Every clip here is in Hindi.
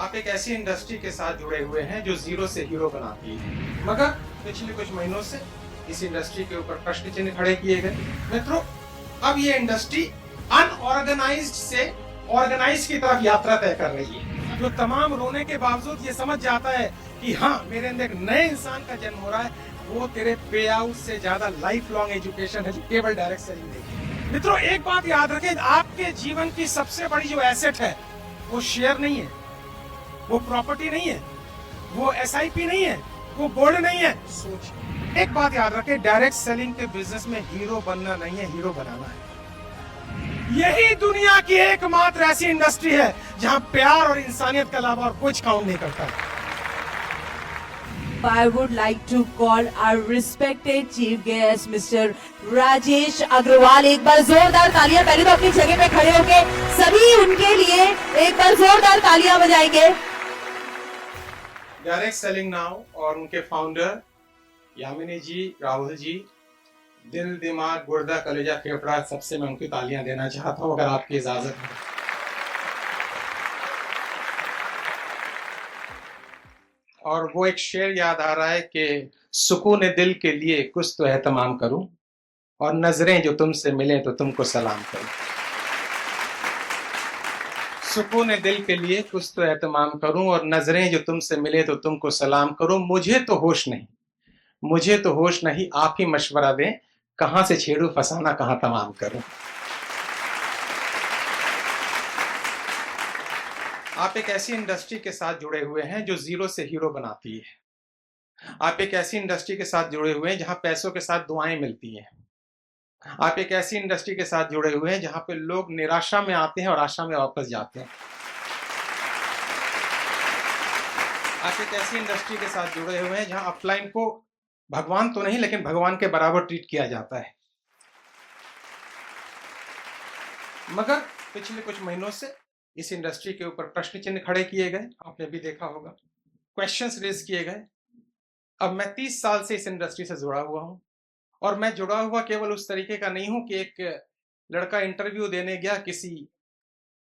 आप एक ऐसी इंडस्ट्री के साथ जुड़े हुए हैं जो जीरो से हीरो बनाती है, मगर पिछले कुछ महीनों से इस इंडस्ट्री के ऊपर प्रश्न चिन्ह खड़े किए गए। मित्रों, अब ये इंडस्ट्री अनऑर्गेनाइज्ड से ऑर्गेनाइज की तरफ यात्रा तय कर रही है। जो तमाम रोने के बावजूद ये समझ जाता है कि हाँ, मेरे अंदर एक नए इंसान का जन्म हो रहा है, वो तेरे पे आउट से ज्यादा लाइफ लॉन्ग एजुकेशन है जो केवल डायरेक्ट सेलिंग देगी। मित्रों, एक बात याद रखें, आपके जीवन की सबसे बड़ी जो एसेट है वो शेयर नहीं है, वो प्रॉपर्टी नहीं है, वो SIP नहीं है, वो गोल्ड नहीं है, सोच। एक बात याद रखें, डायरेक्ट सेलिंग के बिजनेस में हीरो बनना नहीं है, हीरो बनाना है। यही दुनिया की एकमात्र ऐसी इंडस्ट्री है जहां प्यार और इंसानियत के अलावा और कुछ काउंट नहीं करता। I would like to call our respected chief guest, Mr. Rajesh Agarwal. एक बार जोरदार तालियां, पहले तो अपनी जगह पे खड़े होके सभी उनके लिए एक बार जोरदार तालियां बजाएंगे। डायरेक्ट सेलिंग नाउ और उनके फाउंडर यामिनी जी, राहुल जी, दिल, दिमाग, गुर्दा, कलेजा, फेफड़ा, सबसे मैं उनकी तालियां देना चाहता हूं, अगर आपकी इजाजत है। और वो एक शेर याद आ रहा है कि सुकून दिल के लिए कुछ तो एहतमाम करूं, और नजरें जो तुमसे मिले तो तुमको सलाम करूं। सुकून दिल के लिए कुछ तो एहतमाम करूं, और नजरें जो तुमसे मिले तो तुमको सलाम करूं। मुझे तो होश नहीं, मुझे तो होश नहीं, आप ही मशवरा दें, कहां से छेड़ू फसाना, कहां तमाम करूं। आप एक ऐसी इंडस्ट्री के साथ जुड़े हुए हैं जो जीरो से हीरो बनाती है। आप एक ऐसी इंडस्ट्री के साथ जुड़े हुए हैं जहां पैसों के साथ दुआएं मिलती हैं। आप एक ऐसी इंडस्ट्री के साथ जुड़े हुए हैं जहां पे लोग निराशा में आते हैं और आशा में वापस जाते हैं। आप एक ऐसी इंडस्ट्री के साथ जुड़े हुए हैं जहां अपलाइन को भगवान तो नहीं लेकिन भगवान के बराबर ट्रीट किया जाता है। मगर पिछले कुछ महीनों से इस इंडस्ट्री के ऊपर प्रश्न चिन्ह खड़े किए गए, आपने भी देखा होगा, क्वेश्चंस रेज किए गए। अब मैं 30 साल से इस इंडस्ट्री से जुड़ा हुआ हूं, और मैं जुड़ा हुआ केवल उस तरीके का नहीं हूं कि एक लड़का इंटरव्यू देने गया किसी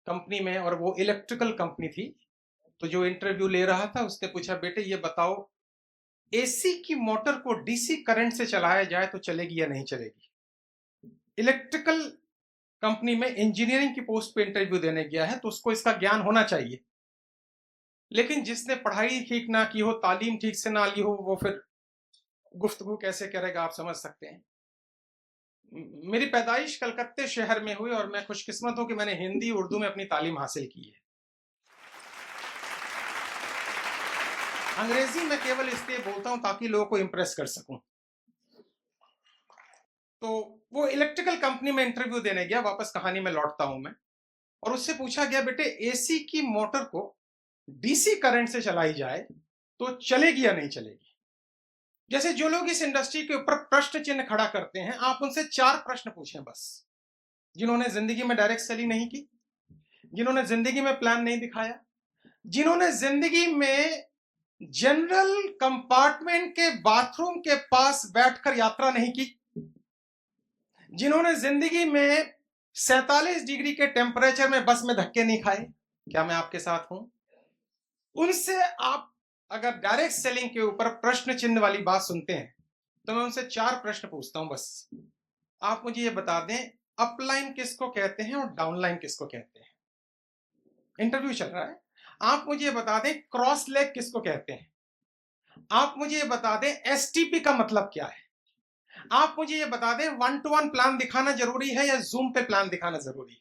कंपनी में, और वो इलेक्ट्रिकल कंपनी थी, तो जो इंटरव्यू ले रहा था उसने पूछा, बेटे ये बताओ, AC की मोटर को DC करंट से चलाया जाए तो चलेगी या नहीं चलेगी। इलेक्ट्रिकल कंपनी में इंजीनियरिंग की पोस्ट पे इंटरव्यू देने गया है, तो उसको इसका ज्ञान होना चाहिए। लेकिन जिसने पढ़ाई ठीक ना की हो, तालीम ठीक से ना ली हो, वो फिर गुफ्तगू कैसे करेगा, आप समझ सकते हैं। मेरी पैदाइश कलकत्ते शहर में हुई, और मैं खुशकिस्मत हूं कि मैंने हिंदी उर्दू में अपनी तालीम हासिल की है। अंग्रेजी में केवल इसलिए बोलता हूं ताकि लोगों को इंप्रेस कर सकूं। तो वो इलेक्ट्रिकल कंपनी में इंटरव्यू देने गया, वापस कहानी में लौटता हूं मैं, और उससे पूछा गया, बेटे AC की मोटर को DC करंट से चलाई जाए तो चलेगी या नहीं चलेगी। जैसे जो लोग इस इंडस्ट्री के ऊपर प्रश्न चिन्ह खड़ा करते हैं, आप उनसे 4 प्रश्न पूछें बस। जिन्होंने जिंदगी में डायरेक्ट सेलिंग नहीं की, जिन्होंने जिंदगी में प्लान नहीं दिखाया, जिन्होंने जिंदगी में जनरल कंपार्टमेंट के बाथरूम के पास बैठकर यात्रा नहीं की, जिन्होंने जिंदगी में 47 डिग्री के टेम्परेचर में बस में धक्के नहीं खाए, क्या मैं आपके साथ हूं? उनसे आप अगर डायरेक्ट सेलिंग के ऊपर प्रश्न चिन्ह वाली बात सुनते हैं, तो मैं उनसे 4 प्रश्न पूछता हूं बस। आप मुझे ये बता दें, अपलाइन किसको कहते हैं और डाउनलाइन किसको कहते हैं। इंटरव्यू चल रहा है। आप मुझे ये बता दें, क्रॉस लेग किसको कहते हैं। आप मुझे ये बता दें, STP का मतलब क्या है। आप मुझे ये बता दें, 1-to-1 प्लान दिखाना जरूरी है या जूम पे प्लान दिखाना जरूरी है।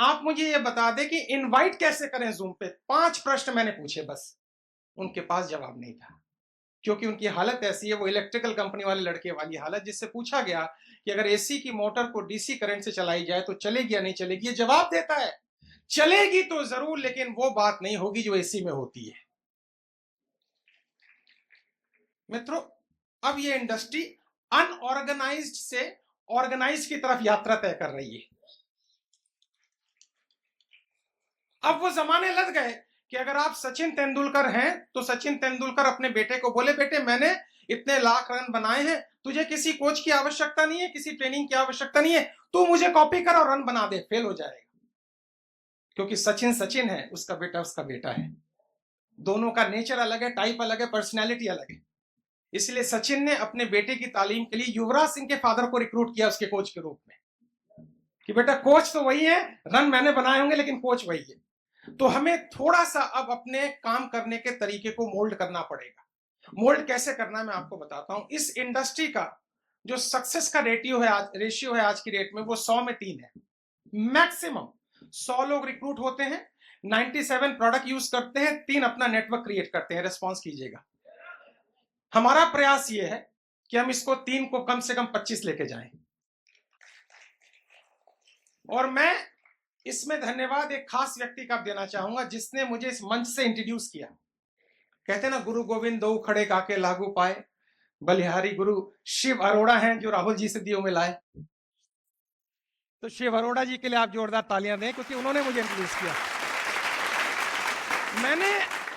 आप मुझे ये बता दें कि इनवाइट कैसे करें जूम पे। 5 प्रश्न मैंने पूछे बस। उनके पास जवाब नहीं था, क्योंकि उनकी हालत ऐसी है, वो इलेक्ट्रिकल कंपनी वाले लड़के वाली हालत, जिससे पूछा गया कि अगर AC की मोटर को DC करंट से चलाई जाए तो चलेगी या नहीं चलेगी। ये जवाब देता है, चलेगी तो जरूर, लेकिन वो बात नहीं होगी जो AC में होती है। मित्रों, अब ये इंडस्ट्री अनऑर्गेनाइज्ड से ऑर्गेनाइज की तरफ यात्रा तय कर रही है। अब वो जमाने लग गए कि अगर आप सचिन तेंदुलकर हैं तो सचिन तेंदुलकर अपने बेटे को बोले, बेटे मैंने इतने लाख रन बनाए हैं, तुझे किसी कोच की आवश्यकता नहीं है, किसी ट्रेनिंग की आवश्यकता नहीं है, तू मुझे कॉपी कर और रन बना दे। फेल हो जाएगा, क्योंकि सचिन सचिन है, उसका बेटा है। दोनों का नेचर अलग है, टाइप अलग है, पर्सनैलिटी अलग है। इसलिए सचिन ने अपने बेटे की तालीम के लिए युवराज सिंह के फादर को रिक्रूट किया उसके कोच के रूप में, कि बेटा कोच तो वही है, रन मैंने बनाए होंगे लेकिन कोच वही है। तो हमें थोड़ा सा अब अपने काम करने के तरीके को मोल्ड करना पड़ेगा। मोल्ड कैसे करना है मैं आपको बताता हूं। इस इंडस्ट्री का जो सक्सेस का रेशियो है आज की डेट में, वो 100 में 3 है। मैक्सिमम 100 लोग रिक्रूट होते हैं, 97 प्रोडक्ट यूज करते हैं, 3 अपना नेटवर्क क्रिएट करते हैं। रिस्पॉन्स कीजिएगा। हमारा प्रयास ये है कि हम इसको 3 को कम से कम 25 लेके जाएं। और मैं इसमें धन्यवाद एक खास व्यक्ति का देना चाहूंगा जिसने मुझे इस मंच से इंट्रोड्यूस किया। कहते ना, गुरु गोविंद दो खड़े काके लागू पाए, बलिहारी गुरु शिव अरोड़ा हैं जो राहुल जी से दियो में लाए। तो शिव अरोड़ा जी के लिए आप जोरदार तालियां दें, क्योंकि उन्होंने मुझे इंट्रोड्यूस किया। मैंने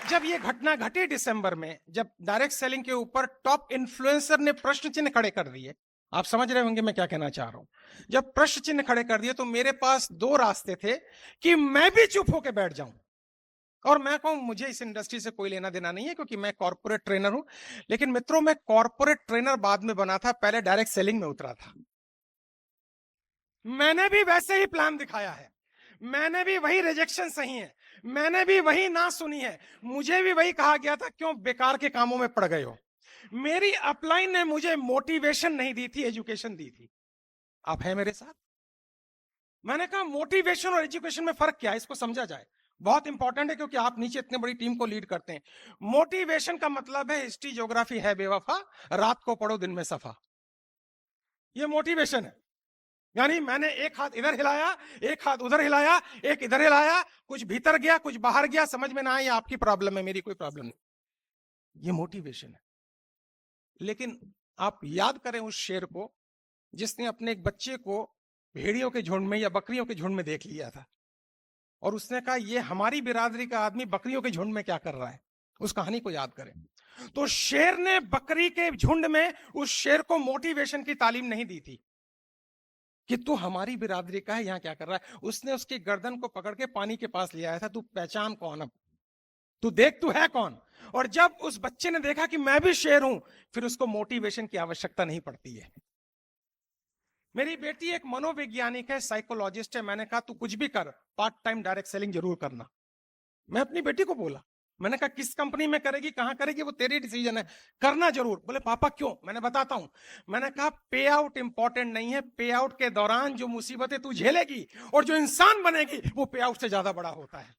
जब ये घटना घटी दिसंबर में, जब डायरेक्ट सेलिंग के ऊपर टॉप इन्फ्लुएंसर ने प्रश्न चिन्ह खड़े कर दिए, आप समझ रहे होंगे मैं क्या कहना चाह रहा हूं। जब प्रश्न चिन्ह खड़े कर दिए तो मेरे पास 2 रास्ते थे कि मैं भी चुप होकर बैठ जाऊं और मैं कहूं मुझे इस इंडस्ट्री से कोई लेना देना नहीं है, क्योंकि मैं कॉर्पोरेट ट्रेनर हूं। लेकिन मित्रों, मैं कॉर्पोरेट ट्रेनर बाद में बना था, पहले डायरेक्ट सेलिंग में उतरा था। मैंने भी वैसे ही प्लान दिखाया है, मैंने भी वही रिजेक्शन सही है, मैंने भी वही ना सुनी है, मुझे भी वही कहा गया था क्यों बेकार के कामों में पड़ गए हो। मेरी अपलाइन ने मुझे मोटिवेशन नहीं दी थी, एजुकेशन दी थी। आप हैं मेरे साथ? मैंने कहा मोटिवेशन और एजुकेशन में फर्क क्या है, इसको समझा जाए। बहुत इंपॉर्टेंट है, क्योंकि आप नीचे इतनी बड़ी टीम को लीड करते हैं। मोटिवेशन का मतलब है हिस्ट्री ज्योग्राफी है बेवफा, रात को पढ़ो दिन में सफा। ये मोटिवेशन है। यानी मैंने एक हाथ इधर हिलाया, एक हाथ उधर हिलाया, एक इधर हिलाया, कुछ भीतर गया कुछ बाहर गया, समझ में ना आया, आपकी प्रॉब्लम है, मेरी कोई प्रॉब्लम नहीं। ये मोटिवेशन है। लेकिन आप याद करें उस शेर को जिसने अपने एक बच्चे को भेड़ियों के झुंड में या बकरियों के झुंड में देख लिया था, और उसने कहा ये हमारी बिरादरी का आदमी बकरियों के झुंड में क्या कर रहा है। उस कहानी को याद करें। तो शेर ने बकरी के झुंड में उस शेर को मोटिवेशन की तालीम नहीं दी थी कि तू हमारी बिरादरी का है, यहां क्या कर रहा है। उसने उसकी गर्दन को पकड़ के पानी के पास ले आया था, तू पहचान कौन, अब तू देख तू है कौन। और जब उस बच्चे ने देखा कि मैं भी शेर हूं, फिर उसको मोटिवेशन की आवश्यकता नहीं पड़ती है। मेरी बेटी एक मनोवैज्ञानिक है, साइकोलॉजिस्ट है। मैंने कहा तू कुछ भी कर, पार्ट टाइम डायरेक्ट सेलिंग जरूर करना। मैं अपनी बेटी को बोला, मैंने कहा किस कंपनी में करेगी, कहां करेगी, वो तेरी डिसीजन है, करना जरूर। बोले पापा क्यों? मैंने बताता हूं। मैंने कहा पे आउट इंपॉर्टेंट नहीं है, पे आउट के दौरान जो मुसीबतें तू झेलेगी और जो इंसान बनेगी वो पे आउट से ज्यादा बड़ा होता है।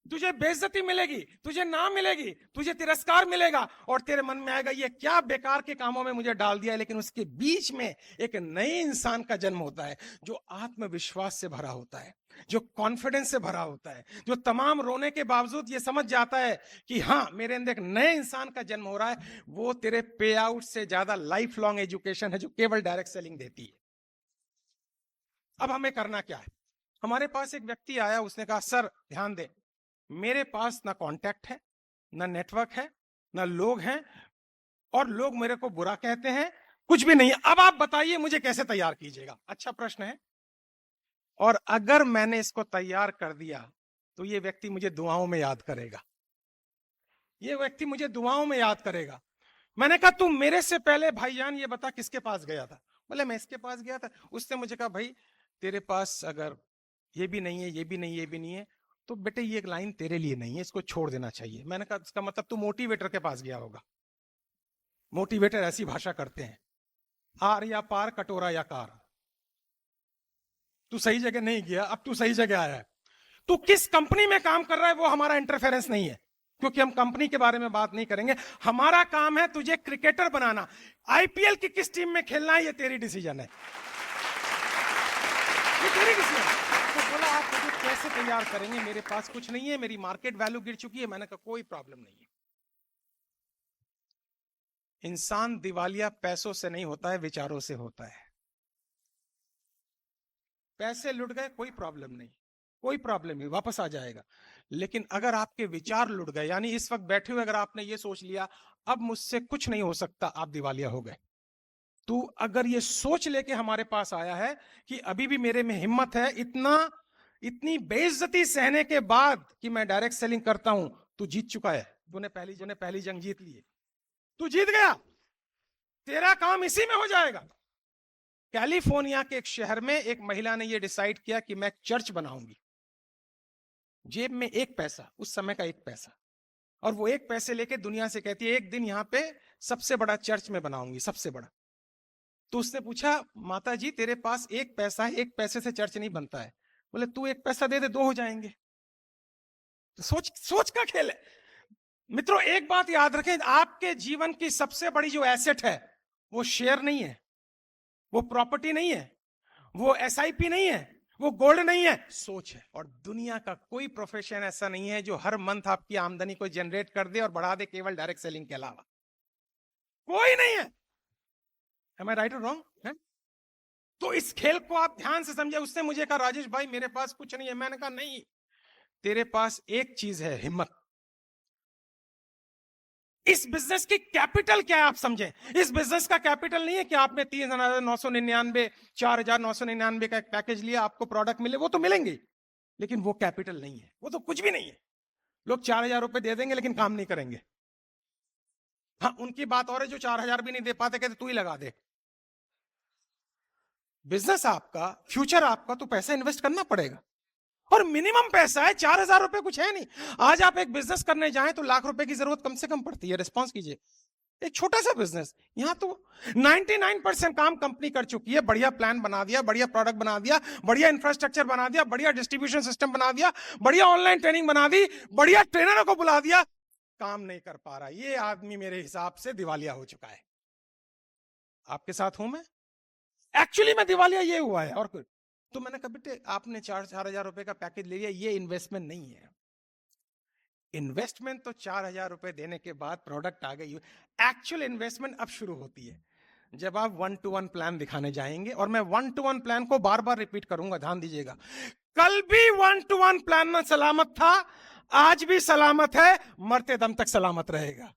तुझे बेइज्जती मिलेगी, तुझे नाम मिलेगी, तुझे तिरस्कार मिलेगा, और तेरे मन में आएगा ये क्या बेकार के कामों में मुझे डाल दिया। लेकिन उसके बीच में एक नए इंसान का जन्म होता है जो आत्मविश्वास से भरा होता है, जो कॉन्फिडेंस से भरा होता है, जो तमाम रोने के बावजूद ये समझ जाता है कि हाँ मेरे अंदर एक नए इंसान का जन्म हो रहा है। वो तेरे पे आउट से ज्यादा लाइफ लॉन्ग एजुकेशन है जो केवल डायरेक्ट सेलिंग देती है। अब हमें करना क्या है? हमारे पास एक व्यक्ति आया, उसने कहा सर ध्यान दें, मेरे पास ना कांटेक्ट है, ना नेटवर्क है, ना लोग हैं, और लोग मेरे को बुरा कहते हैं, कुछ भी नहीं है। अब आप बताइए मुझे कैसे तैयार कीजिएगा। अच्छा प्रश्न है। और अगर मैंने इसको तैयार कर दिया तो ये व्यक्ति मुझे दुआओं में याद करेगा, ये व्यक्ति मुझे दुआओं में याद करेगा। मैंने कहा तुम मेरे से पहले भाईजान ये बता किसके पास गया था? बोले मैं इसके पास गया था। उसने मुझे कहा भाई तेरे पास अगर ये भी नहीं है, ये भी नहीं, ये भी नहीं है, तो बेटे ये एक लाइन तेरे लिए नहीं है, इसको छोड़ देना चाहिए। मैंने कहा इसका मतलब तू मोटिवेटर के पास गया होगा। मोटिवेटर ऐसी भाषा करते हैं, आर या पार, कटोरा या कार। तू सही जगह नहीं गया, अब तू सही जगह आया है। तू किस कंपनी में काम कर रहा है वो हमारा इंटरफेरेंस नहीं है, क्योंकि हम कंपनी के बारे में बात नहीं करेंगे। हमारा काम है तुझे क्रिकेटर बनाना। आईपीएल की किस टीम में खेलना है ये तेरी डिसीजन है, ये तेरी डिसीजन है। तो बोला आप मुझे कैसे तैयार करेंगे, मेरे पास कुछ नहीं है, मेरी मार्केट वैल्यू गिर चुकी है। मैंने कहा कोई प्रॉब्लम नहीं है। इंसान दिवालिया पैसों से नहीं होता है, विचारों से होता है। पैसे लुट गए कोई प्रॉब्लम नहीं, कोई प्रॉब्लम नहीं, वापस आ जाएगा। लेकिन अगर आपके विचार लुट गए, यानी इस वक्त बैठे हुए अगर आपने ये सोच लिया अब मुझसे कुछ नहीं हो सकता, आप दिवालिया हो गए। तू अगर ये सोच लेके हमारे पास आया है कि अभी भी मेरे में हिम्मत है, इतनी बेइज्जती सहने के बाद कि मैं डायरेक्ट सेलिंग करता हूं, तू जीत चुका है। तूने पहली जंग जीत ली है, तू जीत गया, तेरा काम इसी में हो जाएगा। कैलिफोर्निया के एक शहर में एक महिला ने यह डिसाइड किया कि मैं चर्च बनाऊंगी। जेब में एक पैसा, उस समय का एक पैसा, और वो एक पैसे लेके दुनिया से कहती है एक दिन यहां पे सबसे बड़ा चर्च में बनाऊंगी, सबसे बड़ा। तो उसने पूछा, माता जी तेरे पास एक पैसा है, एक पैसे से चर्च नहीं बनता है। बोले तू एक पैसा दे दे, दो हो जाएंगे। तो सोच का खेल है मित्रों। एक बात याद रखें, आपके जीवन की सबसे बड़ी जो एसेट है वो शेयर नहीं है, वो प्रॉपर्टी नहीं है, वो एसआईपी नहीं है, वो गोल्ड नहीं है, सोच है। और दुनिया का कोई प्रोफेशन ऐसा नहीं है जो हर मंथ आपकी आमदनी को जनरेट कर दे और बढ़ा दे केवल डायरेक्ट सेलिंग के अलावा। कोई नहीं है। Am I right or wrong? है? तो इस खेल को आप ध्यान से समझे। उसने मुझे कहा राजेश भाई मेरे पास कुछ नहीं है। मैंने कहा नहीं, तेरे पास एक चीज है, हिम्मत। इस बिजनेस की कैपिटल क्या है आप समझें। इस बिजनेस का कैपिटल नहीं है कि आपने 3,999 4,999 का एक पैकेज लिया, आपको प्रोडक्ट मिले, वो तो मिलेंगे, लेकिन वो कैपिटल नहीं है, वो तो कुछ भी नहीं है। लोग 4,000 रुपए दे देंगे लेकिन काम नहीं करेंगे। हाँ, उनकी बात और है जो 4,000 भी नहीं दे पाते, कहते तू ही लगा दे। बिजनेस आपका, फ्यूचर आपका, तो पैसा इन्वेस्ट करना पड़ेगा, और मिनिमम पैसा है 4,000 रुपए, कुछ है नहीं। आज आप एक बिजनेस करने जाएं तो लाख रुपए की जरूरत कम से कम पड़ती है। रिस्पॉन्स कीजिए। एक छोटा सा बिजनेस, यहां तो 99% काम कंपनी कर चुकी है। बढ़िया प्लान बना दिया, बढ़िया प्रोडक्ट बना दिया, बढ़िया इंफ्रास्ट्रक्चर बना दिया, बढ़िया डिस्ट्रीब्यूशन सिस्टम बना दिया, बढ़िया ऑनलाइन ट्रेनिंग बना दी, बढ़िया ट्रेनरों को बुला दिया, काम नहीं कर पा रहा। ये आदमी मेरे हिसाब से दिवालिया हो चुका है। आपके साथ हूं मैं, एक्चुअली में दिवालिया ये हुआ है और कुछ। तो मैंने कहा बेटे आपने 4,000 रुपए का पैकेज ले लिया, ये इन्वेस्टमेंट नहीं है। इन्वेस्टमेंट तो 4,000 रुपए देने के बाद प्रोडक्ट आ गई। एक्चुअल इन्वेस्टमेंट अब शुरू होती है जब आप 1-to-1 प्लान दिखाने जाएंगे। और मैं 1-to-1 प्लान को बार बार रिपीट करूंगा, ध्यान दीजिएगा। कल भी 1-to-1 प्लान में सलामत था, आज भी सलामत है, मरते दम तक सलामत रहेगा।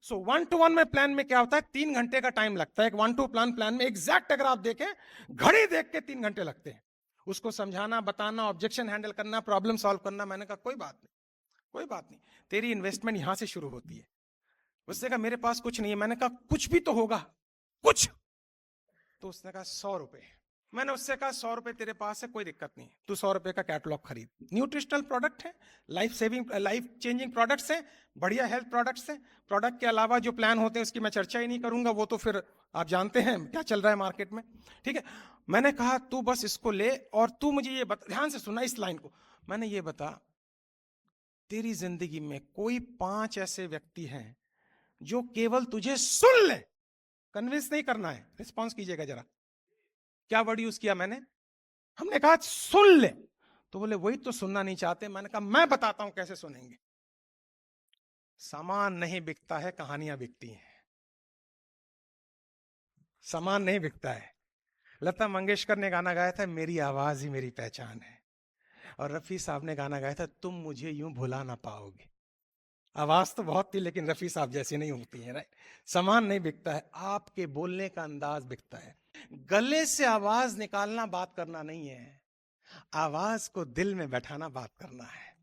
सो 1-to-1 में प्लान में क्या होता है, 3 घंटे का टाइम लगता है। एक 1-to-1 प्लान में एग्जैक्ट अगर आप देखें, घड़ी देख के 3 घंटे लगते हैं उसको समझाना, बताना, ऑब्जेक्शन हैंडल करना, प्रॉब्लम सॉल्व करना। मैंने कहा कोई बात नहीं, कोई बात नहीं, तेरी इन्वेस्टमेंट यहां से शुरू होती है। उसने कहा मेरे पास कुछ नहीं है। मैंने कहा कुछ भी तो होगा, कुछ। तो उसने कहा 100 रुपए। मैंने उससे कहा 100 रुपए तेरे पास है, कोई दिक्कत नहीं, तू 100 रुपए का कैटलॉग खरीद। न्यूट्रिशनल प्रोडक्ट है, लाइफ चेंजिंग प्रोडक्ट्स हैं, बढ़िया हेल्थ प्रोडक्ट्स हैं। प्रोडक्ट के अलावा जो प्लान होते हैं उसकी मैं चर्चा ही नहीं करूंगा, वो तो फिर आप जानते हैं क्या चल रहा है मार्केट में, ठीक है। मैंने कहा तू बस इसको ले और तू मुझे ये बता, ध्यान से सुनना इस लाइन को। मैंने ये बता, तेरी जिंदगी में कोई 5 ऐसे व्यक्ति हैं जो केवल तुझे सुन ले, कन्विंस नहीं करना है। रिस्पॉन्स कीजिएगा जरा, क्या वर्ड यूज किया मैंने? हमने कहा सुन ले, तो बोले वही तो सुनना नहीं चाहते। मैंने कहा मैं बताता हूं कैसे सुनेंगे। सामान नहीं बिकता है, कहानियां बिकती हैं। सामान नहीं बिकता है। लता मंगेशकर ने गाना गाया था, मेरी आवाज ही मेरी पहचान है। और रफी साहब ने गाना गाया था, तुम मुझे यूं भुला ना पाओगे। आवाज तो बहुत थी लेकिन रफी साहब जैसी नहीं होती है, राइट। सामान नहीं बिकता है, आपके बोलने का अंदाज बिकता है। गले से आवाज निकालना बात करना नहीं है, आवाज को दिल में बैठाना बात करना है।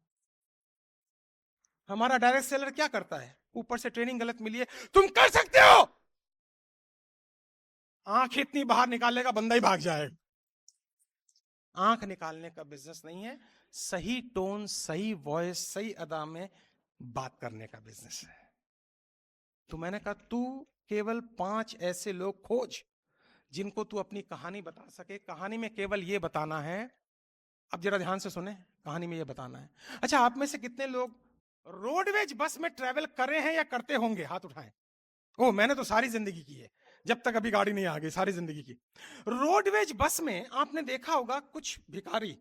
हमारा डायरेक्ट सेलर क्या करता है, ऊपर से ट्रेनिंग गलत मिली है, तुम कर सकते हो, आंख इतनी बाहर निकालेगा बंदा ही भाग जाएगा। आंख निकालने का बिजनेस नहीं है, सही टोन, सही वॉइस, सही अदा में बात करने का बिजनेस है। तो मैंने कहा तू केवल 5 ऐसे लोग खोज जिनको तू अपनी कहानी बता सके। कहानी में केवल ये बताना है, अब जरा ध्यान से सुने, कहानी में ये बताना है। अच्छा, आप में से कितने लोग रोडवेज बस में ट्रेवल करे हैं या करते होंगे? हाथ उठाएं। ओ, मैंने तो सारी जिंदगी की है, जब तक अभी गाड़ी नहीं आ गई, सारी जिंदगी की। रोडवेज बस में आपने देखा होगा कुछ भिखारी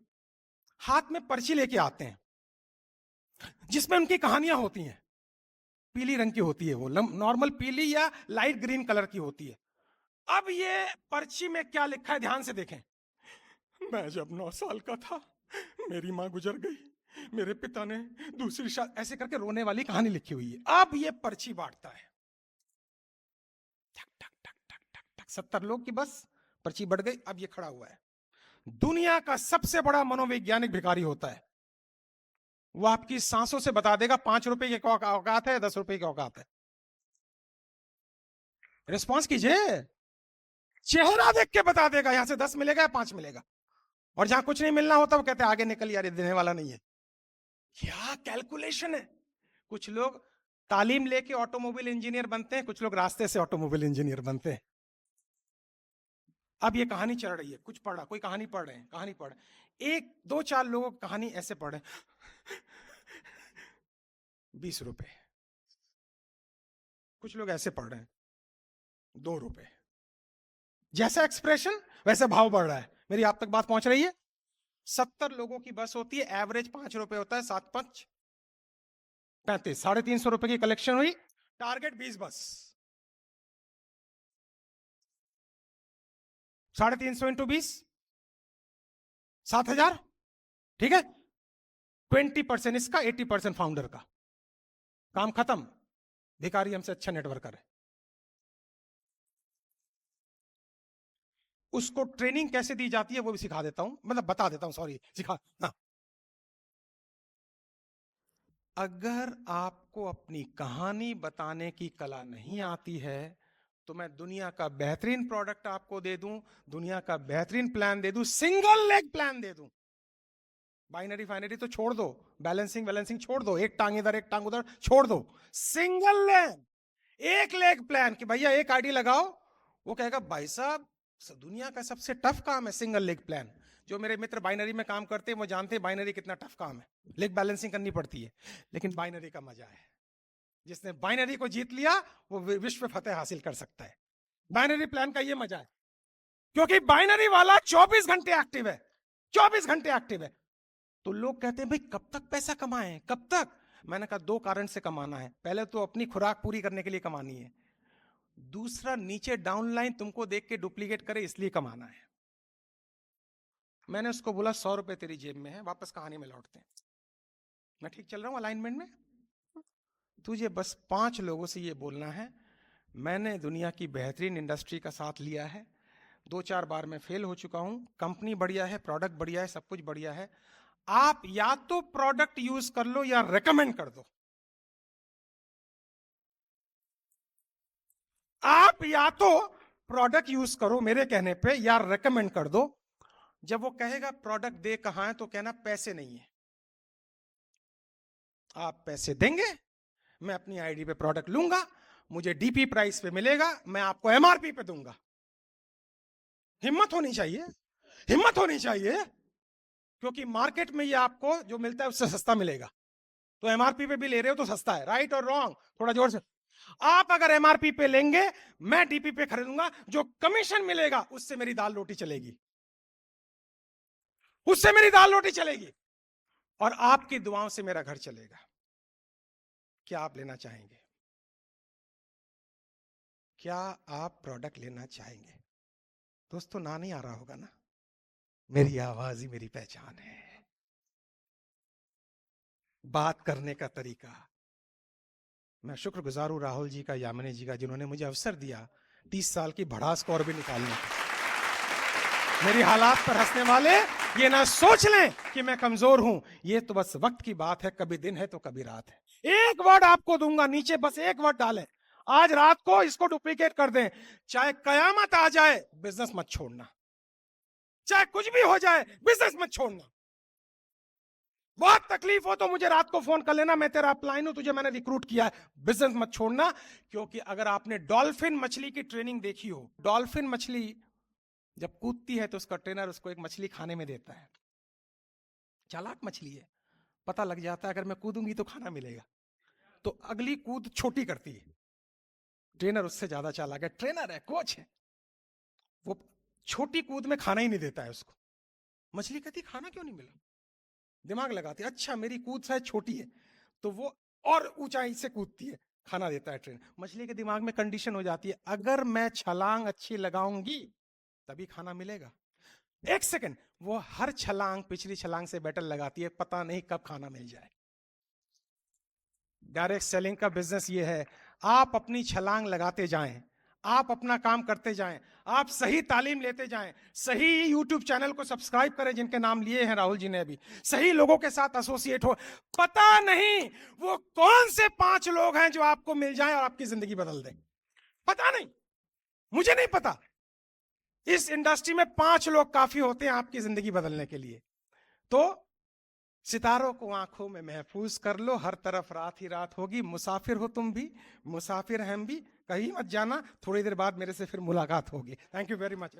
हाथ में पर्ची लेके आते हैं जिसमें उनकी कहानियां होती हैं। पीली रंग की होती है वो, नॉर्मल पीली या लाइट ग्रीन कलर की होती है। अब ये पर्ची में क्या लिखा है, ध्यान से देखें। मैं जब 9 साल का था मेरी मां गुजर गई, मेरे पिता ने दूसरी शादी, ऐसे करके रोने वाली कहानी लिखी हुई है। अब ये पर्ची बांटता है, ठक ठक ठक ठक ठक ठक, 70 लोग की बस, पर्ची बढ़ गई। अब ये खड़ा हुआ है, दुनिया का सबसे बड़ा मनोवैज्ञानिक भिखारी होता है। वो आपकी सांसों से बता देगा 5 रुपए की औकात है, 10 रुपए की औकात है। रिस्पॉन्स कीजिए। चेहरा देख के बता देगा यहां से 10 मिलेगा या 5 मिलेगा। और जहां कुछ नहीं मिलना होता वो कहते हैं आगे निकल यार, ये देने वाला नहीं है। क्या कैलकुलेशन है। कुछ लोग तालीम लेके ऑटोमोबाइल इंजीनियर बनते हैं, कुछ लोग रास्ते से ऑटोमोबाइल इंजीनियर बनते हैं। अब ये कहानी चल रही है, कुछ पढ़ रहा, कोई कहानी पढ़ रहे हैं, कहानी पढ़, एक दो चार लोगों की कहानी ऐसे पढ़े, 20 रुपए। कुछ लोग ऐसे पढ़ रहे हैं, 2 रुपए। जैसा एक्सप्रेशन वैसे भाव बढ़ रहा है। मेरी आप तक बात पहुंच रही है। 70 लोगों की बस होती है, एवरेज 5 रुपए होता है, 7 5 35, 350 रुपए की कलेक्शन हुई। टारगेट 20 बस, 350 इंटू 20, 7000। ठीक है, 20% इसका, 80% फाउंडर का। काम खत्म। भिखारी हमसे अच्छा नेटवर्कर है। उसको ट्रेनिंग कैसे दी जाती है वो भी सिखा देता हूं, मतलब बता देता हूं, सॉरी सिखा। हाँ। अगर आपको अपनी कहानी बताने की कला नहीं आती है तो मैं दुनिया का बेहतरीन प्रोडक्ट आपको दे दूं, दुनिया का बेहतरीन प्लान दे दूं, सिंगल लेग प्लान दे दूं। बाइनरी फाइनरी तो छोड़ दो, बैलेंसिंग छोड़ दो, एक टांग इधर एक टांग उधर छोड़ दो। सिंगल लेग, एक लेग प्लान कि भैया एक आईडी लगाओ। वो कहेगा भाई साहब दुनिया का सबसे टफ काम है सिंगल लेग प्लान। जो मेरे मित्र बाइनरी में काम करते हैं वो जानते हैं बाइनरी कितना टफ काम है। लेग बैलेंसिंग करनी पड़ती है, लेकिन बाइनरी का मजा है। जिसने बाइनरी को जीत लिया वो विश्व फतेह हासिल कर सकता है। बाइनरी प्लान का ये मजा है, क्योंकि बाइनरी वाला 24 घंटे एक्टिव है, 24 घंटे एक्टिव है। तो लोग कहते हैं भाई कब तक पैसा कमाएं, कब तक। मैंने कहा 2 कारण से कमाना है। पहले तो अपनी खुराक पूरी करने के लिए कमानी है, दूसरा नीचे डाउनलाइन तुमको देख के डुप्लीकेट करे इसलिए कमाना है। मैंने उसको बोला 100 रुपए तेरी जेब में है, वापस कहानी में लौटते हैं। मैं ठीक चल रहा हूं अलाइनमेंट में। तुझे बस 5 लोगों से ये बोलना है मैंने दुनिया की बेहतरीन इंडस्ट्री का साथ लिया है, 2-4 बार मैं फेल हो चुका हूं, कंपनी बढ़िया है, प्रोडक्ट बढ़िया है, सब कुछ बढ़िया है। आप या तो प्रोडक्ट यूज कर लो या रेकमेंड कर दो। आप या तो प्रोडक्ट यूज करो मेरे कहने पे या रेकमेंड कर दो। जब वो कहेगा प्रोडक्ट दे कहां है तो कहना पैसे नहीं है। आप पैसे देंगे मैं अपनी आईडी पे प्रोडक्ट लूंगा, मुझे डीपी प्राइस पे मिलेगा, मैं आपको एमआरपी पे दूंगा। हिम्मत होनी चाहिए, हिम्मत होनी चाहिए, क्योंकि मार्केट में ये आपको जो मिलता है उससे सस्ता मिलेगा। तो एमआरपी पे भी ले रहे हो तो सस्ता है। राइट और रॉन्ग, थोड़ा जोर से। आप अगर एमआरपी पे लेंगे मैं डीपी पे खरीदूंगा, जो कमीशन मिलेगा उससे मेरी दाल रोटी चलेगी, उससे मेरी दाल रोटी चलेगी, और आपकी दुआओं से मेरा घर चलेगा। क्या आप लेना चाहेंगे? क्या आप प्रोडक्ट लेना चाहेंगे? दोस्तों ना नहीं आ रहा होगा ना, मेरी आवाज ही मेरी पहचान है, बात करने का तरीका। मैं शुक्रगुजार हूं राहुल जी का, यामिनी जी का, जिन्होंने मुझे अवसर दिया 30 साल की भड़ास को और भी निकालने का। मेरी हालात पर हंसने वाले ये ना सोच लें कि मैं कमजोर हूं, ये तो बस वक्त की बात है, कभी दिन है तो कभी रात है। एक वर्ड आपको दूंगा, नीचे बस एक वर्ड डालें, आज रात को इसको डुप्लीकेट कर दें। चाहे कयामत आ जाए बिजनेस मत छोड़ना, चाहे कुछ भी हो जाए बिजनेस मत छोड़ना। बहुत तकलीफ हो तो मुझे रात को फोन कर लेना, मैं तेरा अपलाइन हूं, तुझे मैंने रिक्रूट किया है, बिजनेस मत छोड़ना। क्योंकि अगर आपने डॉल्फिन मछली की ट्रेनिंग देखी हो, डॉल्फिन मछली जब कूदती है तो उसका ट्रेनर उसको एक मछली खाने में देता है। चालाक मछली है, पता लग जाता है अगर मैं कूदूंगी तो खाना मिलेगा, तो अगली कूद छोटी करती है। ट्रेनर उससे ज्यादा चालाक है, ट्रेनर है, कोच है, वो छोटी कूद में खाना ही नहीं देता है उसको। मछली कहती खाना क्यों नहीं मिला, दिमाग लगाती है, अच्छा मेरी कूद शायद छोटी है, तो वो और ऊंचाई से कूदती है, खाना देता है ट्रेनर। मछली के दिमाग में कंडीशन हो जाती है अगर मैं छलांग अच्छी लगाऊंगी तभी खाना मिलेगा। एक सेकंड, वो हर छलांग पिछली छलांग से बेटर लगाती है, पता नहीं कब खाना मिल जाए। डायरेक्ट सेलिंग का बिजनेस ये है, आप अपनी छलांग लगाते जाएं, आप अपना काम करते जाएं, आप सही तालीम लेते जाएं, सही यूट्यूब चैनल को सब्सक्राइब करें जिनके नाम लिए हैं राहुल जी ने अभी, सही लोगों के साथ एसोसिएट हो। पता नहीं वो कौन से 5 लोग हैं जो आपको मिल जाएं और आपकी जिंदगी बदल दें, पता नहीं, मुझे नहीं पता। इस इंडस्ट्री में 5 लोग काफी होते हैं आपकी जिंदगी बदलने के लिए। तो सितारों को आंखों में महफूज कर लो, हर तरफ रात ही रात होगी। मुसाफिर हो तुम भी, मुसाफिर हम भी, कहीं मत जाना, थोड़ी देर बाद मेरे से फिर मुलाकात होगी। Thank you very much.